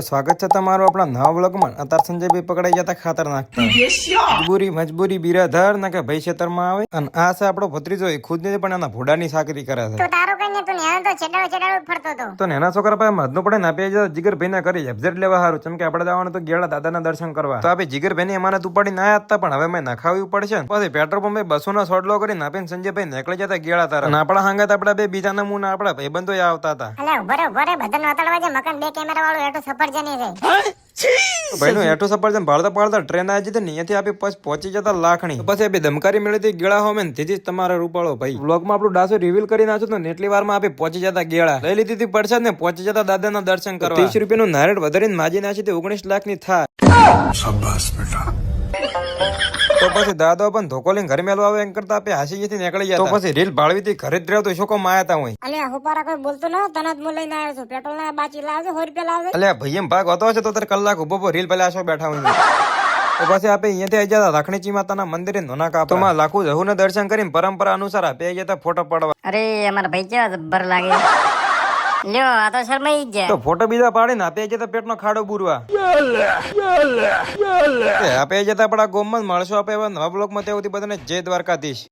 સ્વાગત છે તમારું આપણા નવા બ્લોગમાં। અત્યારે સંજયભાઈ પકડાઈ જતા ખાતર નાખતા મજબૂરી બિરાધર ના કે ભાઈ ખેતરમાં આવે અને આ છે આપણો ભત્રીજો એ ખુદ ને પણ એના ભોડાની સાકરી કરે છે। તો તારો કઈને તું નેનો તો છેડાડો ફરતો તો તો નેના છોકરા પાસે મધનો પડે ને આપે જીગરભાઈ ના કરી એબ્ઝેટ લેવા સારું ચમ કે આપણે જવાનું તો ગેળા દાદાના દર્શન કરવા તો આપે જીગરભાઈ ને એમાં ઉપાડી ના હતા પણ હવે મેં નખાવ્યું પડશે પછી પેટ્રોલ પંપે 200 નો સોડલો કરીને આપીને સંજયભાઈ નીકળી જતા ગેળા તારા અને આપણા હાંગત આપડા બે બીજા નમૂના આપડા ભાઈબંધો આવતા હતા। અલે ઉભરે બદન વાતળવા જે મકાન બે કેમેરા વાળો એટો સફરજની રે ભાઈ નું એટો સફરજન પાડતા ટ્રેન આવી જતી અહીંયાથી આપી પછી પહોંચી જતા લાખણી પછી આપી ધમકારી મળી હતી ગેળા હોમે ને તેથી જ તમારો રૂપાળો ભાઈ બ્લોગમાં આપણું ડાસો રિવીલ કરી નાખ્યું તો એટલી વારમાં આપી પહોંચી જતા ગેળા લઈ લીધી હતી પડશે ને પહોંચી જતા દાદાના દર્શન કરવા 30 રૂપિયાનું નારેટ વધારીને માજી નાખી તે 19 લાખની થાય। તો પછી દાદા પણ ધોકો લઈને ઘરે મેલવા આવે એમ કરતા આપે હાસી થી નીકળી જાય તો પછી રીલ ભાળવી હતી ઘરે જ રહ્યો તો શોકો માયાતા હોય અલે હુપારા કોઈ બોલતો ન તનત મુ લઈને આવ્યો છું પેટ્રોલ ના બાચી લાવજો 100 રૂપિયા લાવજો અલે ભાઈ એમ ભાગ હતો છે તો તારે કલાક ઉભો રીલ પેલા આશો બેઠા હોય તો પછી આપે અહીંયાથી આવી જતા રાખણીચી માતાના મંદિરે નોના કાપમાં લાખું જહુને દર્શન કરીને પરંપરા અનુસાર આપે આવી જતા ફોટો પડવા। અરે અમારા ભાઈ કેવા જબ્બર લાગે લ્યો આ તો શરમાઈ જ તો ફોટો બીજા પાડીને આપે જતા પેટનો ખાડો બુરવા આપે જતા આપડા ગોમમાં મળશો આપે નવા બ્લોગમાં ત્યાં સુધી બધાને જય દ્વારકાધીશ।